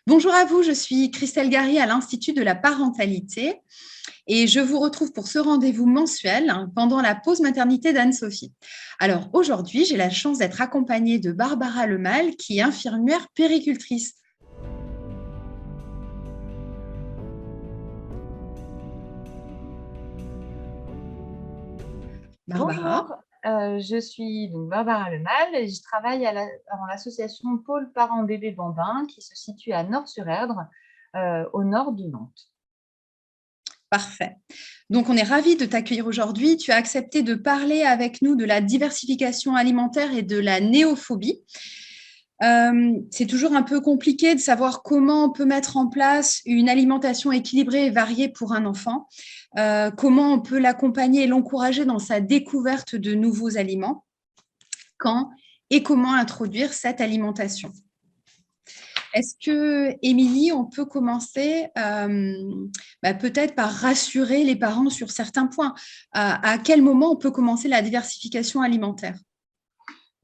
Bonjour à vous, je suis Christelle Gary à l'Institut de la parentalité et je vous retrouve pour ce rendez-vous mensuel pendant la pause maternité d'Anne-Sophie. Alors aujourd'hui, j'ai la chance d'être accompagnée de Barbara Lemal qui est infirmière puéricultrice. Barbara. Bonjour, je suis donc Barbara Lemal et je travaille dans l'association Pôle Parents Bébés Bambins qui se situe à Nort-sur-Erdre, au nord de Nantes. Parfait. Donc, on est ravis de t'accueillir aujourd'hui. Tu as accepté de parler avec nous de la diversification alimentaire et de la néophobie. C'est toujours un peu compliqué de savoir comment on peut mettre en place une alimentation équilibrée et variée pour un enfant, comment on peut l'accompagner et l'encourager dans sa découverte de nouveaux aliments, quand et comment introduire cette alimentation. Est-ce que, Émilie, on peut commencer peut-être par rassurer les parents sur certains points. À quel moment on peut commencer la diversification alimentaire?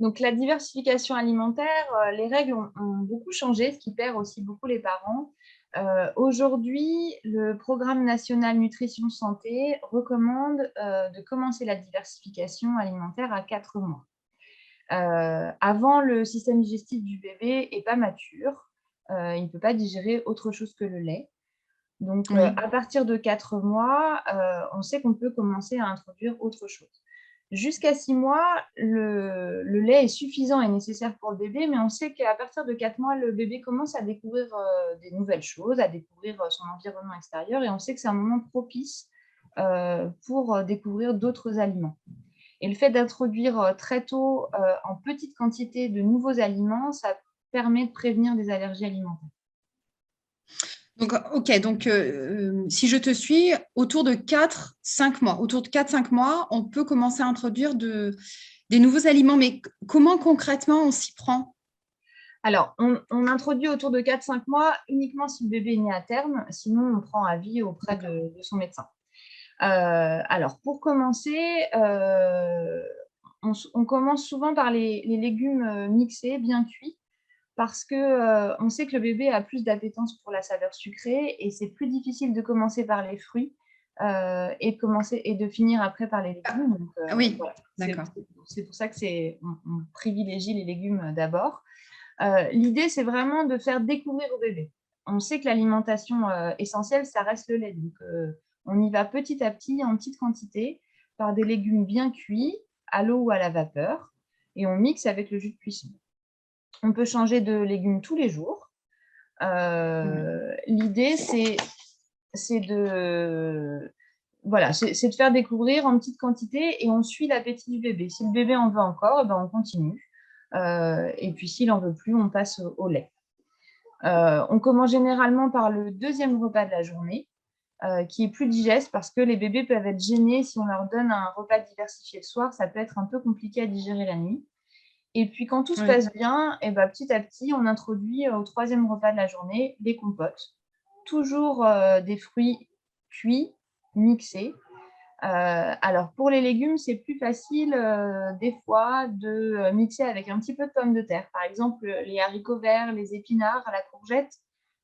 Donc la diversification alimentaire, les règles ont beaucoup changé, ce qui perd aussi beaucoup les parents. Aujourd'hui, le programme national nutrition santé recommande de commencer la diversification alimentaire à 4 mois. Avant, le système digestif du bébé n'est pas mature. Il ne peut pas digérer autre chose que le lait. Donc, Oui. à partir de 4 mois, on sait qu'on peut commencer à introduire autre chose. Jusqu'à 6 mois, le lait est suffisant et nécessaire pour le bébé, mais on sait qu'à partir de 4 mois, le bébé commence à découvrir des nouvelles choses, à découvrir son environnement extérieur, et on sait que c'est un moment propice pour découvrir d'autres aliments. Et le fait d'introduire très tôt, en petite quantité, de nouveaux aliments, ça permet de prévenir des allergies alimentaires. Donc, ok, donc si je te suis, autour de 4-5 mois, on peut commencer à introduire des nouveaux aliments. Mais comment concrètement on s'y prend? Alors, on introduit autour de 4-5 mois uniquement si le bébé est né à terme, sinon on prend avis auprès de son médecin. Alors, pour commencer, on commence souvent par les légumes mixés, bien cuits, parce que on sait que le bébé a plus d'appétence pour la saveur sucrée et c'est plus difficile de commencer par les fruits et de finir après par les légumes. Donc, Oui, voilà, d'accord. c'est pour ça que on privilégie les légumes d'abord. L'idée, c'est vraiment de faire découvrir au bébé. On sait que l'alimentation essentielle, ça reste le lait. Donc, on y va petit à petit, en petite quantité, par des légumes bien cuits, à l'eau ou à la vapeur, et on mixe avec le jus de cuisson. On peut changer de légumes tous les jours. L'idée, c'est de faire découvrir en petite quantité et on suit l'appétit du bébé. Si le bébé en veut encore, on continue. Et puis, s'il n'en veut plus, on passe au lait. On commence généralement par le deuxième repas de la journée, qui est plus digeste parce que les bébés peuvent être gênés si on leur donne un repas diversifié le soir. Ça peut être un peu compliqué à digérer la nuit. Et puis, quand tout se passe bien, petit à petit, on introduit au troisième repas de la journée les compotes. Toujours des fruits cuits, mixés. Alors, pour les légumes, c'est plus facile des fois de mixer avec un petit peu de pommes de terre. Par exemple, les haricots verts, les épinards, la courgette,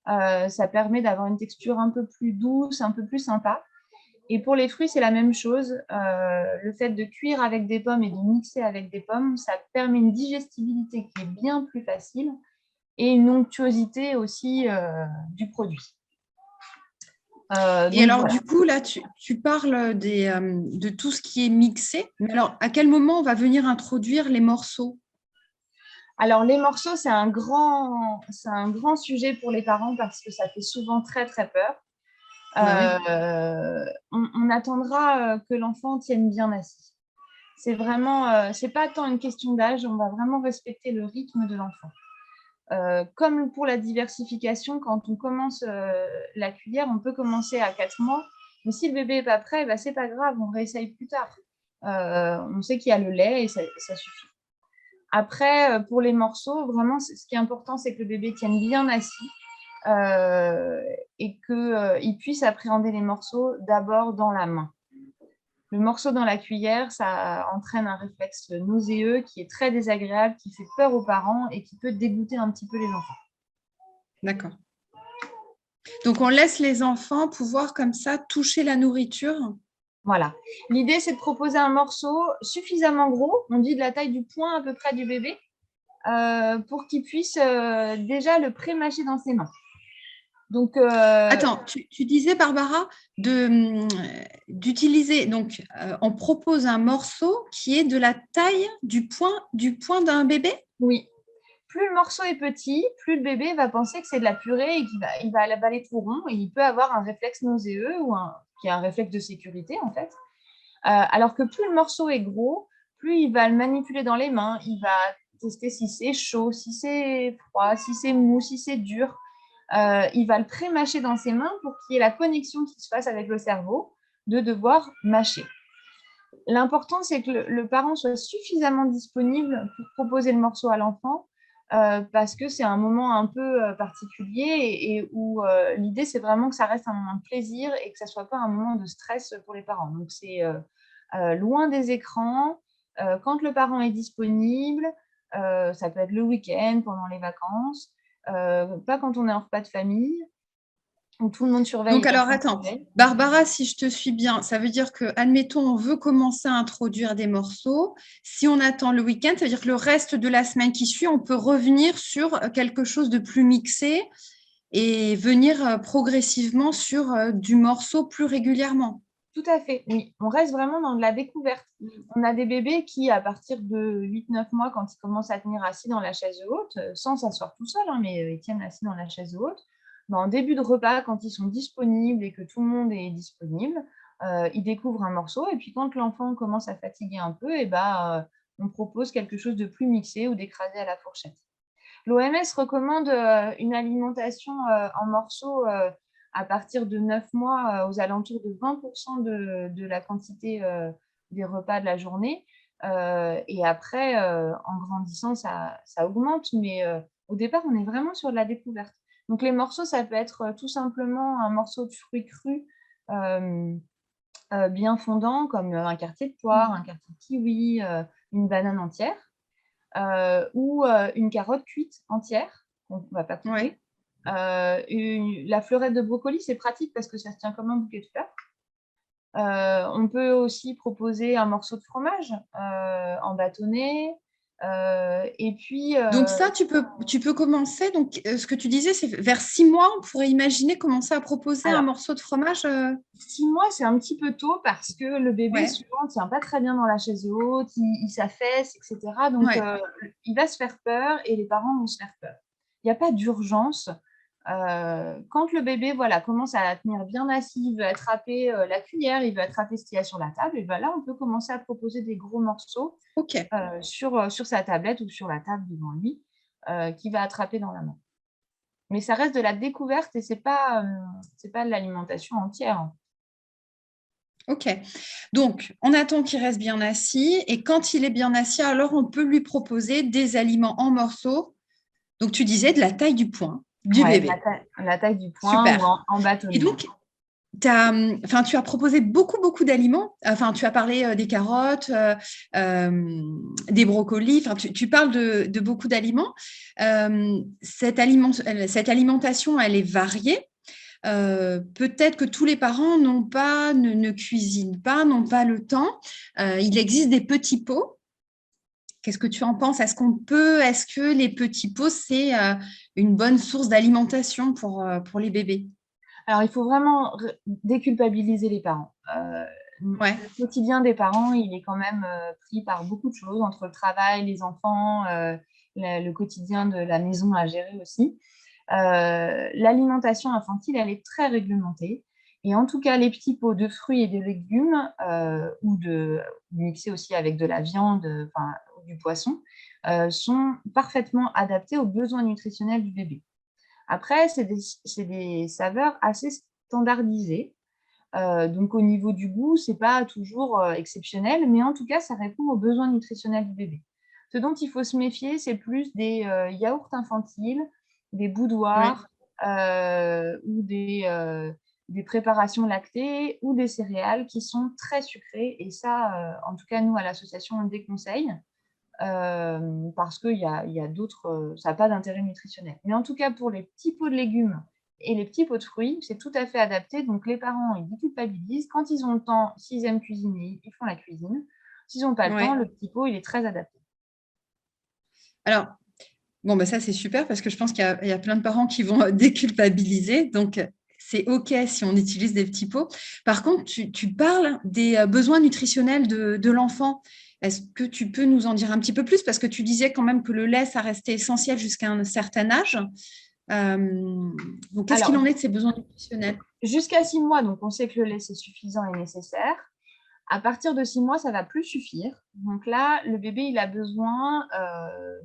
ça permet d'avoir une texture un peu plus douce, un peu plus sympa. Et pour les fruits, c'est la même chose. Le fait de cuire avec des pommes et de mixer avec des pommes, ça permet une digestibilité qui est bien plus facile et une onctuosité aussi du produit. Et alors, du coup, là, tu parles de tout ce qui est mixé. Mais alors, à quel moment on va venir introduire les morceaux? Alors, les morceaux, c'est un grand sujet pour les parents parce que ça fait souvent très, très peur. On attendra que l'enfant tienne bien assis. C'est vraiment, c'est pas tant une question d'âge, on va vraiment respecter le rythme de l'enfant. Comme pour la diversification, quand on commence la cuillère, on peut commencer à 4 mois. Mais si le bébé n'est pas prêt, c'est pas grave, on réessaye plus tard. On sait qu'il y a le lait et ça suffit. Après, pour les morceaux, vraiment, ce qui est important, c'est que le bébé tienne bien assis et qu'il puisse appréhender les morceaux d'abord dans la main. Le morceau dans la cuillère, ça entraîne un réflexe nauséeux qui est très désagréable, qui fait peur aux parents et qui peut dégoûter un petit peu les enfants. D'accord. Donc, on laisse les enfants pouvoir comme ça toucher la nourriture. Voilà. L'idée, c'est de proposer un morceau suffisamment gros, on dit de la taille du poing à peu près du bébé, pour qu'il puisse déjà le pré-mâcher dans ses mains. Donc, Attends, tu disais, Barbara, d'utiliser, donc on propose un morceau qui est de la taille du poing d'un bébé? oui. Plus le morceau est petit, plus le bébé va penser que c'est de la purée et qu'il va l'avaler tout rond et il peut avoir un réflexe nauséeux qui est un réflexe de sécurité en fait. Alors que plus le morceau est gros, plus il va le manipuler dans les mains, il va tester si c'est chaud, si c'est froid, si c'est mou, si c'est dur. Il va le pré-mâcher dans ses mains pour qu'il y ait la connexion qui se fasse avec le cerveau de devoir mâcher. L'important, c'est que le parent soit suffisamment disponible pour proposer le morceau à l'enfant parce que c'est un moment un peu particulier et où l'idée, c'est vraiment que ça reste un moment de plaisir et que ça ne soit pas un moment de stress pour les parents. Donc, c'est loin des écrans, quand le parent est disponible, ça peut être le week-end, pendant les vacances, pas quand on est en repas de famille, où tout le monde surveille et Donc, alors, personne attends, surveille. Barbara, si je te suis bien, ça veut dire que, admettons, on veut commencer à introduire des morceaux. Si on attend le week-end, ça veut dire que le reste de la semaine qui suit, on peut revenir sur quelque chose de plus mixé et venir progressivement sur du morceau plus régulièrement. Tout à fait, oui. On reste vraiment dans de la découverte. On a des bébés qui, à partir de 8-9 mois, quand ils commencent à tenir assis dans la chaise haute, sans s'asseoir tout seul, hein, mais ils tiennent assis dans la chaise haute, ben, en début de repas, quand ils sont disponibles et que tout le monde est disponible, ils découvrent un morceau. Et puis quand l'enfant commence à fatiguer un peu, et ben, on propose quelque chose de plus mixé ou d'écrasé à la fourchette. L'OMS recommande une alimentation en morceaux à partir de 9 mois aux alentours de 20% de la quantité des repas de la journée. Et après, en grandissant, ça augmente. Mais au départ, on est vraiment sur de la découverte. Donc, les morceaux, ça peut être tout simplement un morceau de fruits crus bien fondant, comme un quartier de poire, un quartier de kiwi, une banane entière. Ou une carotte cuite entière, qu'on ne va pas couper. Ouais. La fleurette de brocoli, c'est pratique parce que ça se tient comme un bouquet de fleurs. On peut aussi proposer un morceau de fromage en bâtonnet. Et puis, Donc ça, tu peux commencer. Donc, ce que tu disais, c'est vers 6 mois, on pourrait imaginer commencer à proposer un alors, morceau de fromage. 6 mois, c'est un petit peu tôt parce que le bébé, Ouais, souvent, ne tient pas très bien dans la chaise haute, il s'affaisse, etc. Donc, ouais. il va se faire peur et les parents vont se faire peur. Il n'y a pas d'urgence. Quand le bébé voilà, commence à tenir bien assis, il veut attraper la cuillère, il veut attraper ce qu'il y a sur la table, et ben là, on peut commencer à proposer des gros morceaux Ok. sur sa tablette ou sur la table devant lui, qu'il va attraper dans la main. Mais ça reste de la découverte et c'est pas de l'alimentation entière. Ok. Donc, on attend qu'il reste bien assis. Et quand il est bien assis, alors on peut lui proposer des aliments en morceaux. Donc, tu disais de la taille du poing du Ouais, bébé. la taille du poing ou Super. en Et bâtonnet. donc, tu as proposé beaucoup, beaucoup d'aliments. Enfin, tu as parlé des carottes, des brocolis. Enfin, tu parles de beaucoup d'aliments. Cette alimentation, elle est variée. Peut-être que tous les parents ne cuisinent pas, n'ont pas le temps. Il existe des petits pots. Qu'est-ce que tu en penses? Est-ce que les petits pots, c'est une bonne source d'alimentation pour les bébés? Alors, il faut vraiment déculpabiliser les parents. Ouais, Le quotidien des parents, il est quand même pris par beaucoup de choses, entre le travail, les enfants, le quotidien de la maison à gérer aussi. L'alimentation infantile, elle est très réglementée. Et en tout cas, les petits pots de fruits et de légumes, ou mixés aussi avec de la viande, ou du poisson, sont parfaitement adaptés aux besoins nutritionnels du bébé. Après, c'est des saveurs assez standardisées. Donc au niveau du goût, c'est pas toujours exceptionnel, mais en tout cas, ça répond aux besoins nutritionnels du bébé. Ce dont il faut se méfier, c'est plus des yaourts infantiles, des ouais. boudoirs, ou des préparations lactées ou des céréales qui sont très sucrées. Et ça, en tout cas, nous, à l'association, on le déconseille parce qu'il y a d'autres, ça n'a pas d'intérêt nutritionnel. Mais en tout cas, pour les petits pots de légumes Et les petits pots de fruits, c'est tout à fait adapté. Donc, les parents, ils déculpabilisent. Quand ils ont le temps, s'ils aiment cuisiner, ils font la cuisine. S'ils n'ont pas le temps, Ouais. le petit pot, il est très adapté. Alors, bon, bah ça, c'est super parce que je pense qu'il y a plein de parents qui vont déculpabiliser. Donc, c'est OK si on utilise des petits pots. Par contre, tu parles des besoins nutritionnels de l'enfant. Est-ce que tu peux nous en dire un petit peu plus? Parce que tu disais quand même que le lait, ça restait essentiel jusqu'à un certain âge. Donc, qu'est-ce qu'il Alors, en est de ces besoins nutritionnels? jusqu'à 6 mois, donc on sait que le lait, c'est suffisant et nécessaire. À partir de 6 mois, ça ne va plus suffire. Donc là, le bébé, il a besoin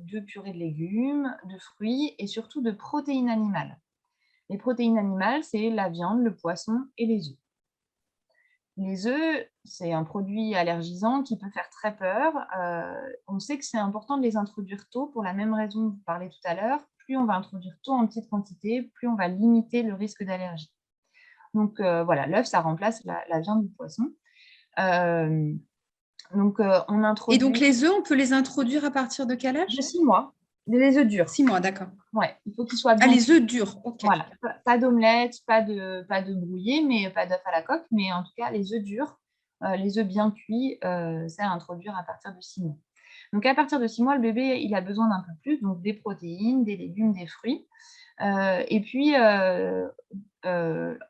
de purée de légumes, de fruits et surtout de protéines animales. Les protéines animales, c'est la viande, le poisson et les œufs. Les œufs, c'est un produit allergisant qui peut faire très peur. On sait que c'est important de les introduire tôt pour la même raison dont vous parlez tout à l'heure. Plus on va introduire tôt en petite quantité, plus on va limiter le risque d'allergie. Donc voilà, l'œuf, ça remplace la viande ou le poisson. On Et donc, introduit les œufs, on peut les introduire à partir de quel de âge? 6 mois, les œufs durs. 6 mois, d'accord. Ouais, il faut qu'ils soient Ah, bien les cuits. œufs durs, OK. Voilà, pas d'omelette, pas de brouillé, mais pas d'œuf à la coque, mais en tout cas, les œufs durs, les œufs bien cuits, c'est à introduire à partir de 6 mois. Donc à partir de 6 mois, le bébé, il a besoin d'un peu plus, donc des protéines, des légumes, des fruits. Et puis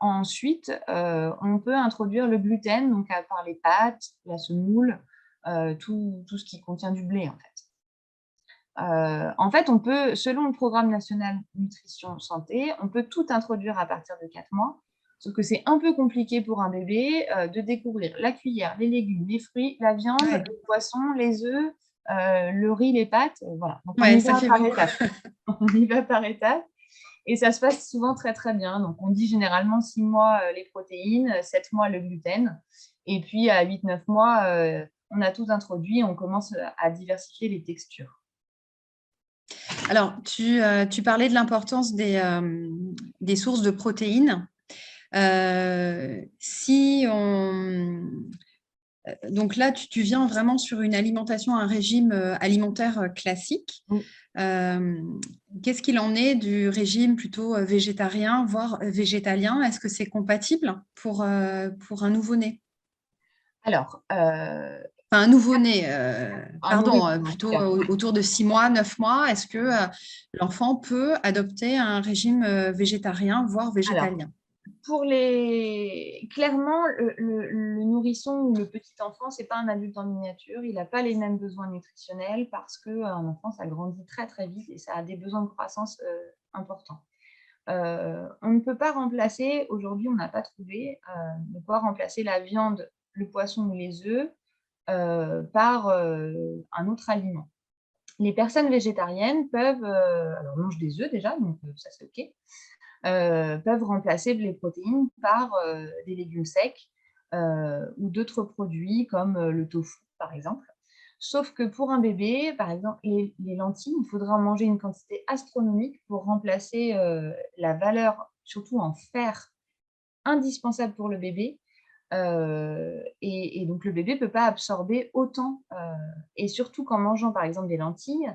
ensuite, on peut introduire le gluten, donc par les pâtes, la semoule, tout ce qui contient du blé, en fait. En fait, on peut, selon le programme national nutrition santé, on peut tout introduire à partir de 4 mois, sauf que c'est un peu compliqué pour un bébé de découvrir la cuillère, les légumes, les fruits, la viande, Ouais. le poisson, les œufs, le riz, les pâtes, voilà. Donc on Ouais, y ça va fait par beaucoup. étapes. On y va par étapes et ça se passe souvent très très bien. Donc on dit généralement 6 mois les protéines, 7 mois le gluten et puis à 8-9 mois, on a tout introduit et on commence à diversifier les textures. Alors, tu parlais de l'importance des sources de protéines. Donc là, tu viens vraiment sur une alimentation, un régime alimentaire classique. Oui. Qu'est-ce qu'il en est du régime plutôt végétarien, voire végétalien? Est-ce que c'est compatible pour un nouveau-né? Alors, Enfin, un nouveau-né, un pardon, nourrisson en tout plutôt cas. autour de 6 mois, 9 mois. Est-ce que l'enfant peut adopter un régime végétarien, voire Alors, végétalien? clairement, le nourrisson ou le petit enfant, c'est pas un adulte en miniature. Il n'a pas les mêmes besoins nutritionnels parce qu'un enfant, ça grandit très très vite et ça a des besoins de croissance importants. On ne peut pas remplacer, aujourd'hui, on n'a pas trouvé de quoi remplacer la viande, le poisson ou les œufs par un autre aliment. Les personnes végétariennes peuvent, alors mangent des œufs déjà, donc ça c'est OK, peuvent remplacer les protéines par des légumes secs ou d'autres produits comme le tofu, par exemple. Sauf que pour un bébé, par exemple, les lentilles, il faudra en manger une quantité astronomique pour remplacer la valeur, surtout en fer, indispensable pour le bébé. Et donc le bébé ne peut pas absorber autant. Et surtout qu'en mangeant par exemple des lentilles,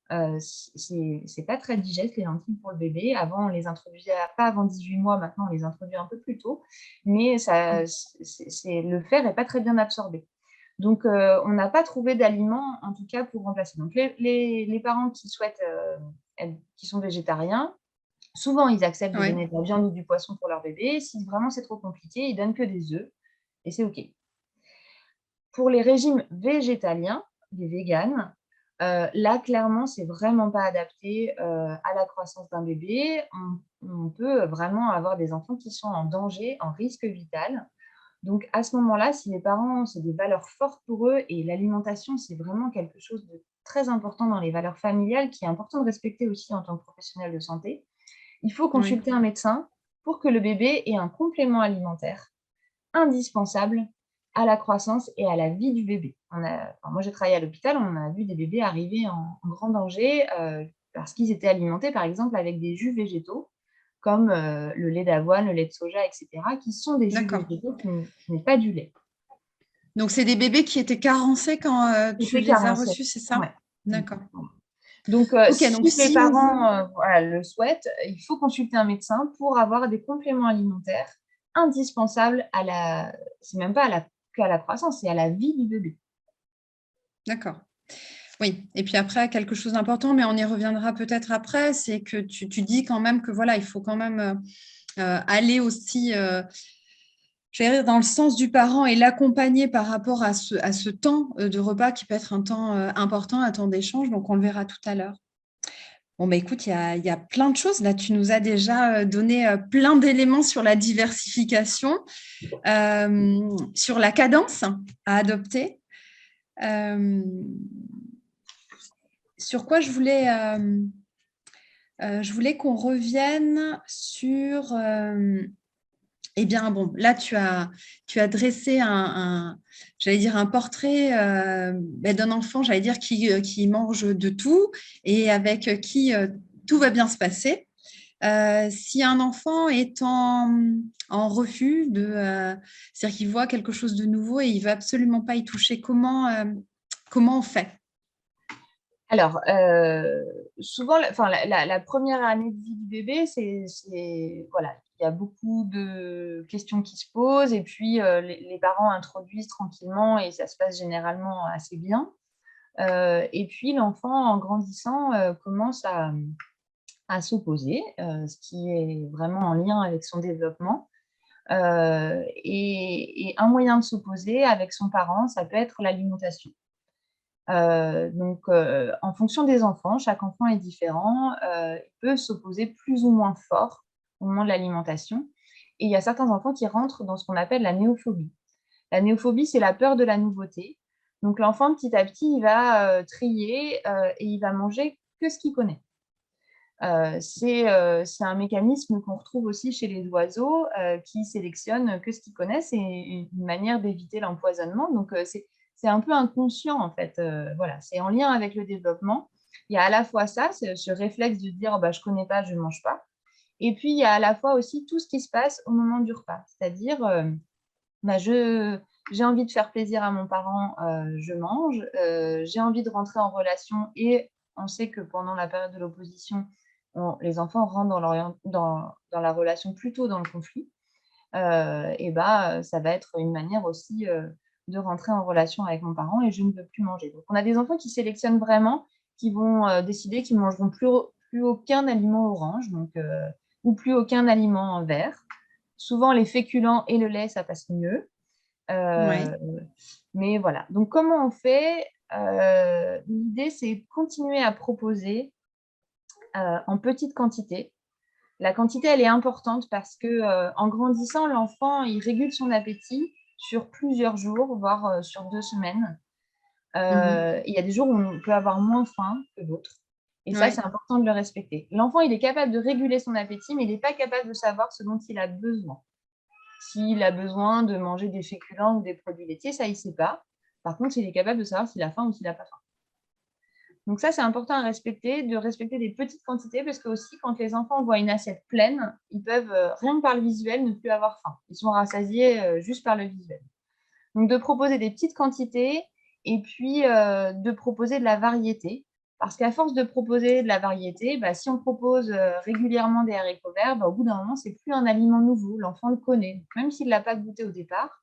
c'est pas très digeste les lentilles pour le bébé. Avant, on les introduisait pas avant 18 mois, maintenant on les introduit un peu plus tôt, mais le fer n'est pas très bien absorbé. Donc on n'a pas trouvé d'aliments en tout cas pour remplacer. Donc les parents qui souhaitent, qui sont végétariens, souvent ils acceptent de Ouais. donner de la viande ou du poisson pour leur bébé. Si vraiment c'est trop compliqué, ils donnent que des œufs et c'est OK. Pour les régimes végétaliens, les véganes, là, clairement, c'est vraiment pas adapté à la croissance d'un bébé. On peut vraiment avoir des enfants qui sont en danger, en risque vital. Donc, à ce moment-là, si les parents, c'est des valeurs fortes pour eux et l'alimentation, c'est vraiment quelque chose de très important dans les valeurs familiales qui est important de respecter aussi en tant que professionnel de santé, il faut Oui. consulter un médecin pour que le bébé ait un complément alimentaire indispensable à la croissance et à la vie du bébé. Moi, j'ai travaillé à l'hôpital, on a vu des bébés arriver en grand danger parce qu'ils étaient alimentés, par exemple, avec des jus végétaux, comme le lait d'avoine, le lait de soja, etc., qui sont des jus D'accord. végétaux qui n'est pas du lait. Donc, c'est des bébés qui étaient carencés quand tu C'était les as carencé. reçus, c'est ça? Ouais. D'accord. Donc, Ok, si donc les si on veut... parents voilà, le souhaitent, il faut consulter un médecin pour avoir des compléments alimentaires indispensables c'est même pas qu'à la croissance, c'est à la vie du bébé. D'accord. Oui, et puis après, quelque chose d'important, mais on y reviendra peut-être après, c'est que tu dis quand même que voilà, il faut quand même aller aussi, je vais dire, dans le sens du parent et l'accompagner par rapport à ce temps de repas qui peut être un temps important, un temps d'échange. Donc, on le verra tout à l'heure. Bon, bah, écoute, il y a plein de choses. Là, tu nous as déjà donné plein d'éléments sur la diversification, sur la cadence à adopter. Sur quoi je voulais qu'on revienne sur. Eh bien, bon, là, tu as dressé j'allais dire, un portrait d'un enfant, j'allais dire, qui mange de tout et avec qui tout va bien se passer. Si un enfant est en refus c'est-à-dire qu'il voit quelque chose de nouveau et il ne veut absolument pas y toucher, comment on fait? Alors, souvent, la première année de vie du bébé, voilà, il y a beaucoup de questions qui se posent et puis les parents introduisent tranquillement et ça se passe généralement assez bien. Et puis, l'enfant, en grandissant, commence à s'opposer, ce qui est vraiment en lien avec son développement. Et un moyen de s'opposer avec son parent, ça peut être l'alimentation. Donc, en fonction des enfants, chaque enfant est différent, il peut s'opposer plus ou moins fort au moment de l'alimentation. Et il y a certains enfants qui rentrent dans ce qu'on appelle la néophobie. La néophobie, c'est la peur de la nouveauté. Donc, l'enfant, petit à petit, il va trier et il va manger que ce qu'il connaît. C'est un mécanisme qu'on retrouve aussi chez les oiseaux qui sélectionnent que ce qu'ils connaissent et une manière d'éviter l'empoisonnement. Donc, c'est un peu inconscient, en fait. Voilà, c'est en lien avec le développement. Il y a à la fois ça, ce réflexe de dire oh, bah, je ne connais pas, je ne mange pas. Et puis, il y a à la fois aussi tout ce qui se passe au moment du repas. C'est-à-dire, bah, j'ai envie de faire plaisir à mon parent, je mange. J'ai envie de rentrer en relation et on sait que pendant la période de l'opposition, les enfants rentrent dans la relation plutôt dans le conflit. Et bah, ça va être une manière aussi de rentrer en relation avec mon parent et je ne veux plus manger. Donc, on a des enfants qui sélectionnent vraiment, qui vont décider qu'ils ne mangeront plus aucun aliment orange ou plus aucun aliment vert. Souvent, les féculents et le lait, ça passe mieux. Ouais. Mais voilà. Donc, comment on fait? L'idée, c'est de continuer à proposer en petite quantité. La quantité, elle est importante parce que en grandissant, l'enfant, il régule son appétit sur plusieurs jours, voire sur 2 semaines. Mhm. Il y a des jours où on peut avoir moins faim que d'autres. Et ça, c'est Ouais. important de le respecter. L'enfant, il est capable de réguler son appétit, mais il n'est pas capable de savoir ce dont il a besoin. S'il a besoin de manger des féculents ou des produits laitiers, ça, il ne sait pas. Par contre, il est capable de savoir s'il a faim ou s'il n'a pas faim. Donc ça, c'est important à respecter, de respecter des petites quantités, parce que aussi, quand les enfants voient une assiette pleine, ils peuvent, rien que par le visuel, ne plus avoir faim. Ils sont rassasiés juste par le visuel. Donc, de proposer des petites quantités et puis de proposer de la variété. Parce qu'à force de proposer de la variété, bah, si on propose régulièrement des haricots verts, bah, au bout d'un moment, c'est plus un aliment nouveau. L'enfant le connaît. Donc, même s'il ne l'a pas goûté au départ,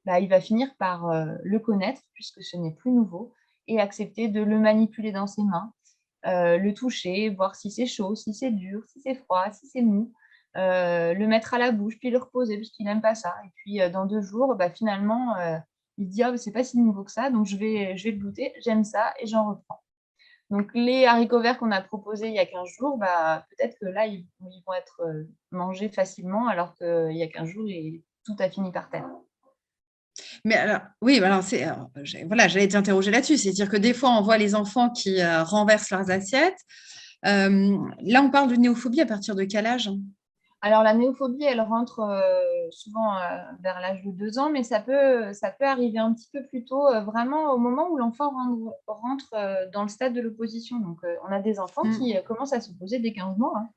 bah, il va finir par le connaître puisque ce n'est plus nouveau et accepter de le manipuler dans ses mains, le toucher, voir si c'est chaud, si c'est dur, si c'est froid, si c'est mou, le mettre à la bouche, puis le reposer parce qu'il n'aime pas ça. Et puis dans 2 jours, bah, finalement, il dit ah, c'est pas si nouveau que ça, donc je vais le goûter, j'aime ça et j'en reprends. Donc les haricots verts qu'on a proposés il y a 15 jours, bah, peut-être que là, ils vont être mangés facilement alors qu'il y a 15 jours, tout a fini par terre. Mais alors, oui, alors voilà, j'allais t'interroger là-dessus. C'est-à-dire que des fois, on voit les enfants qui renversent leurs assiettes. Là, on parle de néophobie à partir de quel âge? Alors, la néophobie, elle rentre souvent vers l'âge de 2 ans, mais ça peut arriver un petit peu plus tôt, vraiment au moment où l'enfant rentre dans le stade de l'opposition. Donc, on a des enfants qui Mm. commencent à s'opposer dès 15 mois. Hein.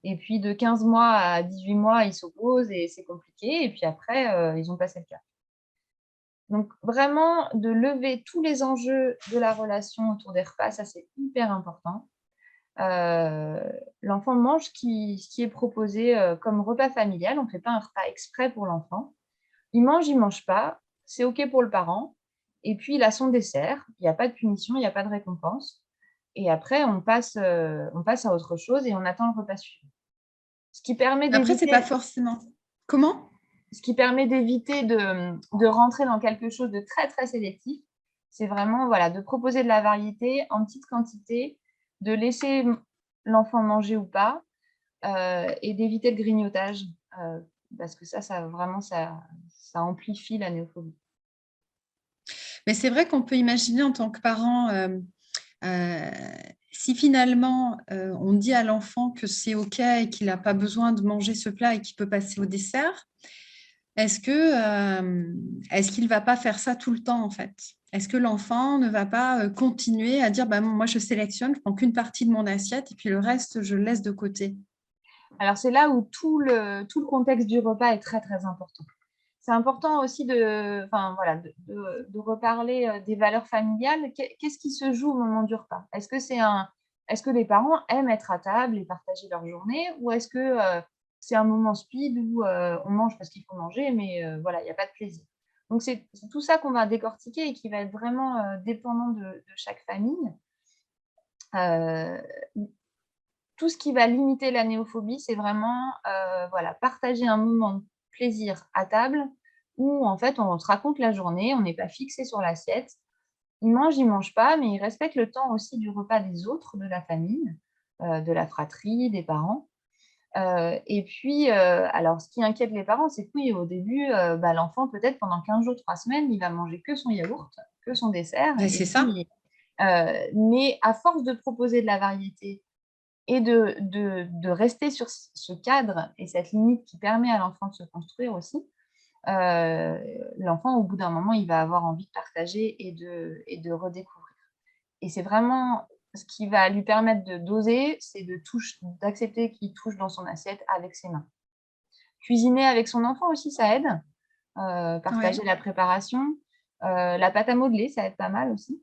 Et puis, de 15 mois à 18 mois, ils s'opposent et c'est compliqué. Et puis après, ils ont passé le cap. Donc, vraiment, de lever tous les enjeux de la relation autour des repas, ça, c'est hyper important. L'enfant mange ce qui est proposé comme repas familial. On ne fait pas un repas exprès pour l'enfant. Il mange pas, c'est OK pour le parent. Et puis, il a son dessert. Il n'y a pas de punition, il n'y a pas de récompense. Et après, on passe à autre chose et on attend le repas suivant. Ce qui permet Après, c'est d'éviter pas forcément. Comment? de rentrer dans quelque chose de très, très sélectif. C'est vraiment voilà, de proposer de la variété en petite quantité, de laisser l'enfant manger ou pas, et d'éviter le grignotage, parce que ça vraiment, ça amplifie la néophobie. Mais c'est vrai qu'on peut imaginer en tant que parent, euh, si finalement on dit à l'enfant que c'est OK et qu'il n'a pas besoin de manger ce plat et qu'il peut passer au dessert, est-ce qu'il ne va pas faire ça tout le temps en fait? Est-ce que l'enfant ne va pas continuer à dire bah, moi je sélectionne, je prends qu'une partie de mon assiette et puis le reste je le laisse de côté? Alors c'est là où tout le contexte du repas est très, très important. C'est important aussi de reparler des valeurs familiales. Qu'est-ce qui se joue au moment du repas? Est-ce que les parents aiment être à table et partager leur journée, ou est-ce que c'est un moment speed où on mange parce qu'il faut manger, mais voilà, il n'y a pas de plaisir. Donc c'est tout ça qu'on va décortiquer et qui va être vraiment dépendant de chaque famille. Tout ce qui va limiter la néophobie, c'est vraiment partager un moment de plaisir à table où en fait on se raconte la journée, on n'est pas fixé sur l'assiette. Il mange pas, mais il respecte le temps aussi du repas des autres, de la famille, de la fratrie, des parents. Et puis, alors ce qui inquiète les parents, c'est que oui, au début, l'enfant peut-être pendant 15 jours, 3 semaines, il va manger que son yaourt, que son dessert. Ben, Et c'est ça. puis, mais à force de proposer de la variété et de rester sur ce cadre et cette limite qui permet à l'enfant de se construire aussi, l'enfant, au bout d'un moment, il va avoir envie de partager et de redécouvrir. Et c'est vraiment ce qui va lui permettre de doser, c'est d'accepter qu'il touche dans son assiette avec ses mains. Cuisiner avec son enfant aussi, ça aide. Partager Ouais. la préparation. La pâte à modeler, ça aide pas mal aussi.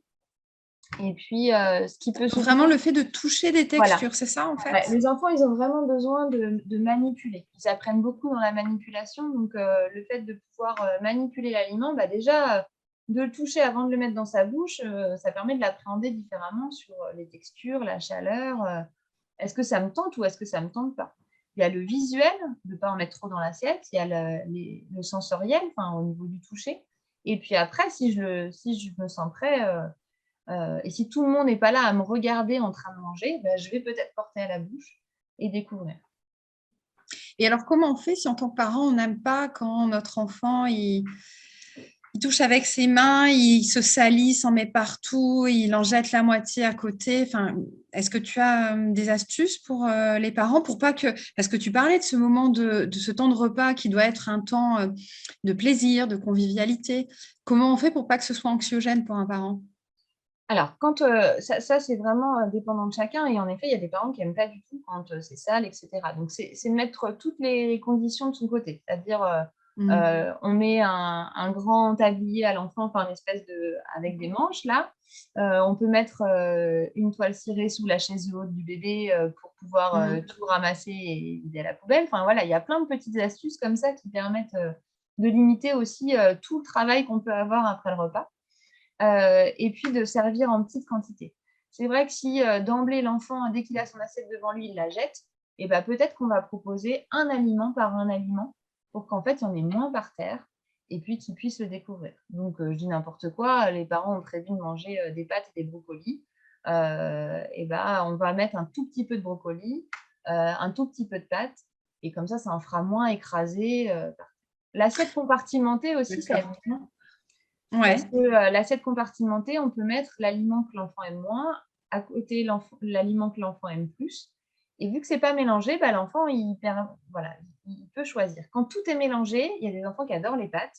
Et puis, ce qui peut Donc, se vraiment jouer, le fait de toucher des voilà. textures, c'est ça en fait? Ouais, les enfants, ils ont vraiment besoin de manipuler. Ils apprennent beaucoup dans la manipulation. Donc, le fait de pouvoir manipuler l'aliment, déjà, de le toucher avant de le mettre dans sa bouche, ça permet de l'appréhender différemment sur les textures, la chaleur. Est-ce que ça me tente ou est-ce que ça ne me tente pas? Il y a le visuel, de ne pas en mettre trop dans l'assiette. Il y a le sensoriel, au niveau du toucher. Et puis après, si je me sens prêt, et si tout le monde n'est pas là à me regarder en train de manger, je vais peut-être porter à la bouche et découvrir. Et alors, comment on fait si en tant que parent, on n'aime pas quand notre enfant, il touche avec ses mains, il se salit, s'en met partout, il en jette la moitié à côté. Enfin, est-ce que tu as des astuces pour les parents pour pas que... Parce que tu parlais de ce moment, de ce temps de repas qui doit être un temps de plaisir, de convivialité. Comment on fait pour pas que ce soit anxiogène pour un parent? Alors, quand ça c'est vraiment dépendant de chacun. Et en effet, il y a des parents qui n'aiment pas du tout quand c'est sale, etc. Donc, c'est de mettre toutes les conditions de son côté. C'est-à-dire, on met un grand tablier à l'enfant, une espèce avec des manches, là. On peut mettre une toile cirée sous la chaise haute du bébé pour pouvoir tout ramasser et vider à la poubelle. Enfin, voilà, il y a plein de petites astuces comme ça qui permettent de limiter aussi tout le travail qu'on peut avoir après le repas. Et puis de servir en petite quantité. C'est vrai que si d'emblée l'enfant, dès qu'il a son assiette devant lui, il la jette, et peut-être qu'on va proposer un aliment par un aliment pour qu'en fait il y en ait moins par terre et puis qu'il puisse le découvrir. Donc je dis n'importe quoi, les parents ont prévu de manger des pâtes et des brocolis, on va mettre un tout petit peu de brocoli, un tout petit peu de pâtes, et comme ça en fera moins écrasé. L'assiette compartimentée aussi, ça aide bien. Ouais. Parce que l'assiette compartimentée, on peut mettre l'aliment que l'enfant aime moins, à côté l'aliment que l'enfant aime plus. Et vu que ce n'est pas mélangé, l'enfant, il peut choisir. Quand tout est mélangé, il y a des enfants qui adorent les pâtes.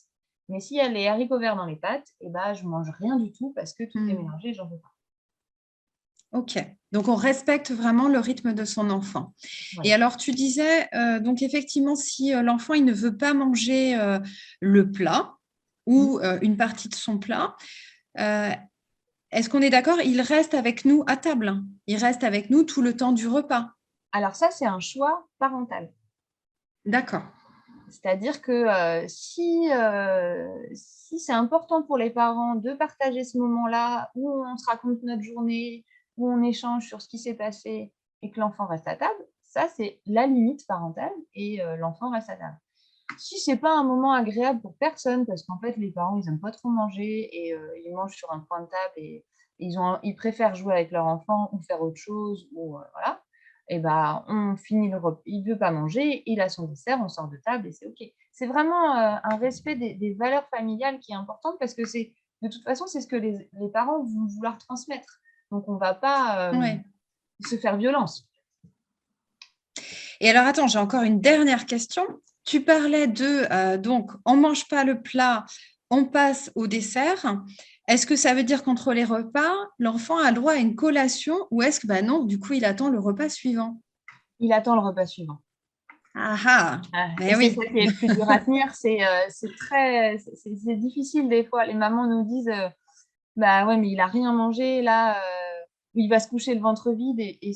Mais s'il y a les haricots verts dans les pâtes, je ne mange rien du tout parce que tout est mélangé et j'en veux pas. Ok, donc on respecte vraiment le rythme de son enfant. Voilà. Et alors tu disais, donc effectivement, si l'enfant il ne veut pas manger le plat, ou une partie de son plat. Est-ce qu'on est d'accord? Il reste avec nous à table. Il reste avec nous tout le temps du repas. Alors ça, c'est un choix parental. D'accord. C'est-à-dire que si c'est important pour les parents de partager ce moment-là où on se raconte notre journée, où on échange sur ce qui s'est passé et que l'enfant reste à table, ça, c'est la limite parentale et l'enfant reste à table. Si c'est pas un moment agréable pour personne, parce qu'en fait, les parents, ils aiment pas trop manger et ils mangent sur un coin de table et ils préfèrent jouer avec leur enfant ou faire autre chose ou voilà. Et ben, on finit le repas. Il veut pas manger, il a son dessert, on sort de table et c'est OK. C'est vraiment un respect des valeurs familiales qui est important parce que c'est de toute façon, c'est ce que les parents vont vouloir transmettre. Donc, on va pas Ouais. se faire violence. Et alors, attends, j'ai encore une dernière question. Tu parlais de, donc, on ne mange pas le plat, on passe au dessert. Est-ce que ça veut dire qu'entre les repas, l'enfant a le droit à une collation ou est-ce que, bah non, du coup, il attend le repas suivant? Il attend le repas suivant. Ah ah, Et mais c'est oui. ça qui est le plus dur à tenir. C'est difficile des fois. Les mamans nous disent bah ouais, mais il a rien mangé là, il va se coucher le ventre vide et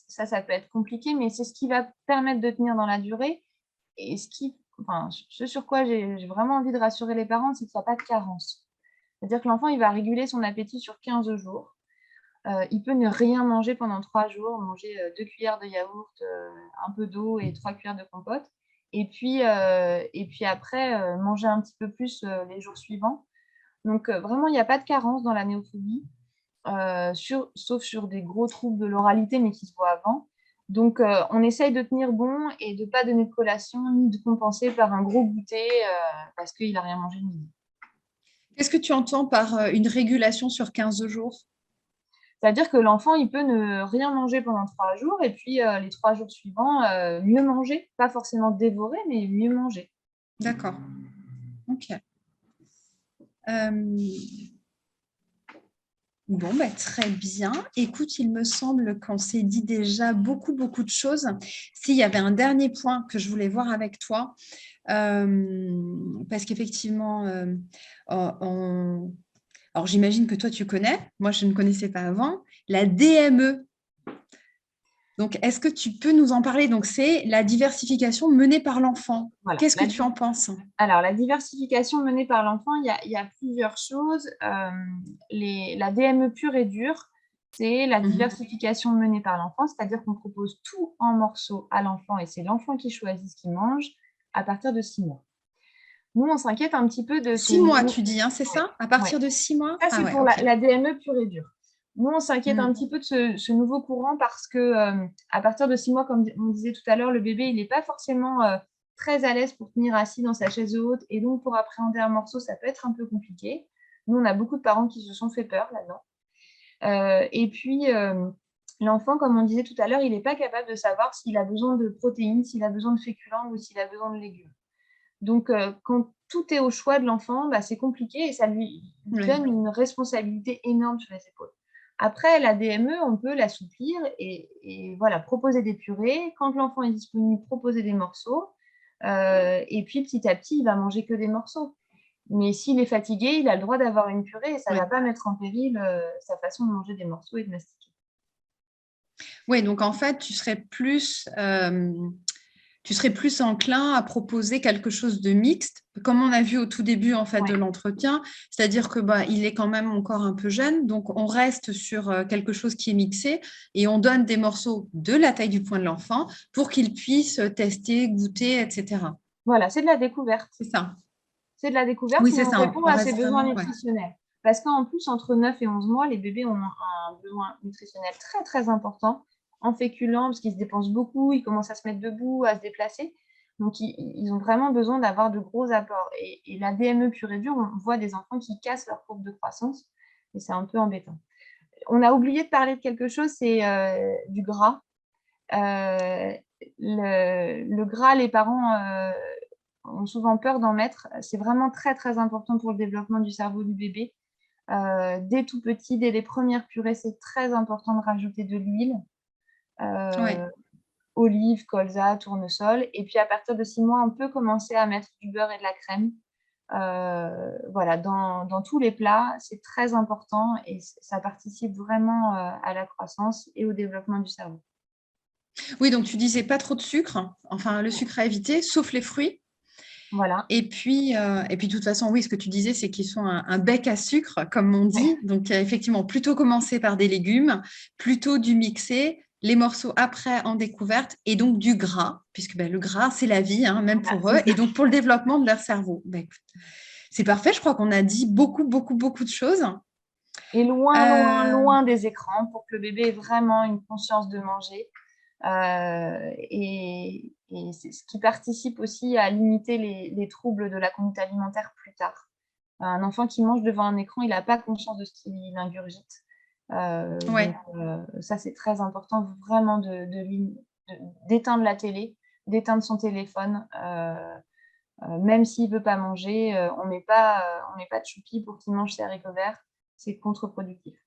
ça peut être compliqué, mais c'est ce qui va permettre de tenir dans la durée. Et ce sur quoi j'ai vraiment envie de rassurer les parents, c'est qu'il n'y a pas de carence. C'est-à-dire que l'enfant, il va réguler son appétit sur 15 jours. Il peut ne rien manger pendant 3 jours, manger 2 cuillères de yaourt, un peu d'eau et 3 cuillères de compote. Et puis après, manger un petit peu plus les jours suivants. Donc vraiment, il n'y a pas de carence dans la néophobie, sauf sur des gros troubles de l'oralité, mais qui se voient avant. Donc on essaye de tenir bon et de ne pas donner de collation, ni de compenser par un gros goûter parce qu'il n'a rien mangé le midi. Qu'est-ce que tu entends par une régulation sur 15 jours? C'est-à-dire que l'enfant, il peut ne rien manger pendant 3 jours et puis les 3 jours suivants, mieux manger. Pas forcément dévorer, mais mieux manger. D'accord. Ok. Bon, bah, très bien. Écoute, il me semble qu'on s'est dit déjà beaucoup, beaucoup de choses. S'il y avait un dernier point que je voulais voir avec toi, parce qu'effectivement, alors j'imagine que toi, tu connais, moi, je ne connaissais pas avant, la DME. Donc, est-ce que tu peux nous en parler? Donc, c'est la diversification menée par l'enfant. Voilà. Qu'est-ce que tu en penses? Alors, la diversification menée par l'enfant, il y a plusieurs choses. La DME pure et dure, c'est la diversification menée par l'enfant, c'est-à-dire qu'on propose tout en morceaux à l'enfant et c'est l'enfant qui choisit ce qu'il mange à partir de 6 mois. Nous, on s'inquiète un petit peu de ce 6 mois, nouveau. tu dis, hein, c'est Ouais, ça? À ouais. partir de 6 mois? Ça, Ah c'est ouais, pour ok. la DME pure et dure. Nous, on s'inquiète un petit peu de ce nouveau courant parce que à partir de 6 mois, comme on disait tout à l'heure, le bébé, il n'est pas forcément très à l'aise pour tenir assis dans sa chaise haute et donc pour appréhender un morceau, ça peut être un peu compliqué. Nous, on a beaucoup de parents qui se sont fait peur là-dedans. Et puis, l'enfant, comme on disait tout à l'heure, il n'est pas capable de savoir s'il a besoin de protéines, s'il a besoin de féculents ou s'il a besoin de légumes. Donc, quand tout est au choix de l'enfant, bah, c'est compliqué et ça lui donne une responsabilité énorme sur les épaules. Après, la DME, on peut l'assouplir et voilà, proposer des purées. Quand l'enfant est disponible, proposer des morceaux. Et puis, petit à petit, il va manger que des morceaux. Mais s'il est fatigué, il a le droit d'avoir une purée et ça ne va pas mettre en péril sa façon de manger des morceaux et de mastiquer. Oui, donc en fait, tu serais plus enclin à proposer quelque chose de mixte, comme on a vu au tout début en fait de l'entretien, c'est-à-dire que bah, il est quand même encore un peu jeune, donc on reste sur quelque chose qui est mixé et on donne des morceaux de la taille du poing de l'enfant pour qu'il puisse tester, goûter, etc. Voilà, c'est de la découverte. C'est ça. C'est de la découverte, Oui, mais c'est on ça. répond On à ses reste besoins vraiment. Ouais. nutritionnels. Parce qu'en plus, entre 9 et 11 mois, les bébés ont un besoin nutritionnel très, très important en féculents, parce qu'ils se dépensent beaucoup, ils commencent à se mettre debout, à se déplacer. Donc, ils ont vraiment besoin d'avoir de gros apports. Et la DME pure et dure, on voit des enfants qui cassent leur courbe de croissance, et c'est un peu embêtant. On a oublié de parler de quelque chose, c'est du gras. Le gras, les parents ont souvent peur d'en mettre. C'est vraiment très, très important pour le développement du cerveau du bébé. Dès tout petit, dès les premières purées, c'est très important de rajouter de l'huile. Ouais. Olive, colza, tournesol. Et puis à partir de 6 mois, on peut commencer à mettre du beurre et de la crème Voilà, dans tous les plats, c'est très important et ça participe vraiment à la croissance et au développement du cerveau. Oui, donc tu disais pas trop de sucre, enfin le sucre à éviter, sauf les fruits. Voilà. Et puis, de toute façon, oui, ce que tu disais, c'est qu'ils sont un bec à sucre, comme on dit. Donc, effectivement, plutôt commencer par des légumes, plutôt du mixé, les morceaux après en découverte, et donc du gras, puisque le gras, c'est la vie, hein, même Voilà, pour c'est eux, ça. et donc pour le développement de leur cerveau. Écoute, c'est parfait, je crois qu'on a dit beaucoup, beaucoup, beaucoup de choses. Et loin, loin, Euh, loin des écrans pour que le bébé ait vraiment une conscience de manger. Et c'est ce qui participe aussi à limiter les troubles de la conduite alimentaire plus tard. Un enfant qui mange devant un écran, il n'a pas conscience de ce qu'il ingurgite. Donc, ouais. ça, c'est très important vraiment d'éteindre la télé, d'éteindre son téléphone. Même s'il ne veut pas manger, on met pas de choupi pour qu'il mange ses haricots verts. C'est contre-productif.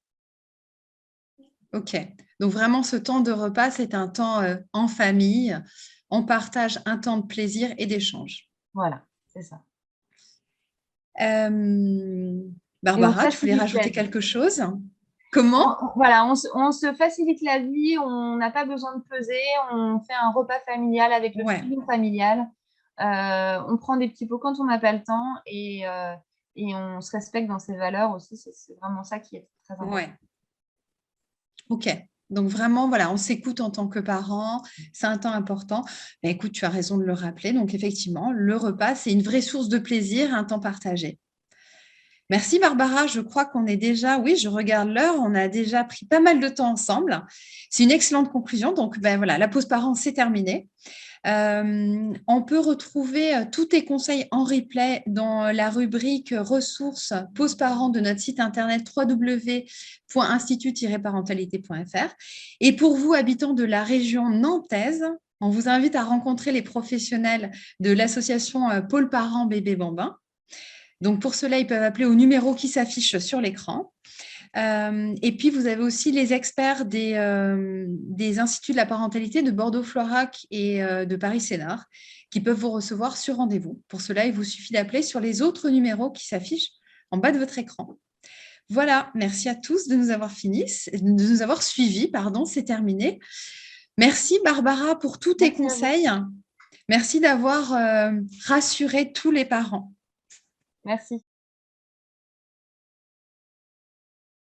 Ok. Donc, vraiment, ce temps de repas, c'est un temps en famille. On partage un temps de plaisir et d'échange. Voilà, c'est ça. Euh, Et on Barbara, tu voulais facilite la rajouter vie. quelque chose? Comment? Voilà, on se facilite la vie, on n'a pas besoin de peser, on fait un repas familial avec le Ouais, feeling familial. On prend des petits pots quand on n'a pas le temps et on se respecte dans ses valeurs aussi. C'est vraiment ça qui est très important. ouais. Ok. Donc vraiment, voilà, on s'écoute en tant que parent, c'est un temps important. Mais écoute, tu as raison de le rappeler. Donc effectivement, le repas, c'est une vraie source de plaisir, un temps partagé. Merci Barbara, je crois qu'on est déjà, oui, je regarde l'heure, on a déjà pris pas mal de temps ensemble. C'est une excellente conclusion. Donc voilà, la pause parent, c'est terminé. On peut retrouver tous tes conseils en replay dans la rubrique ressources pause parents de notre site internet www.institut-parentalité.fr. Et pour vous, habitants de la région nantaise, on vous invite à rencontrer les professionnels de l'association Pôle Parents Bébé Bambin. Donc pour cela, ils peuvent appeler au numéro qui s'affiche sur l'écran. Et puis, vous avez aussi les experts des instituts de la parentalité de Bordeaux-Florac et de Paris-Sénart qui peuvent vous recevoir sur rendez-vous. Pour cela, il vous suffit d'appeler sur les autres numéros qui s'affichent en bas de votre écran. Voilà, merci à tous de nous avoir suivis, pardon, c'est terminé. Merci Barbara pour tous tes Merci à vous. conseils. Merci d'avoir rassuré tous les parents. Merci.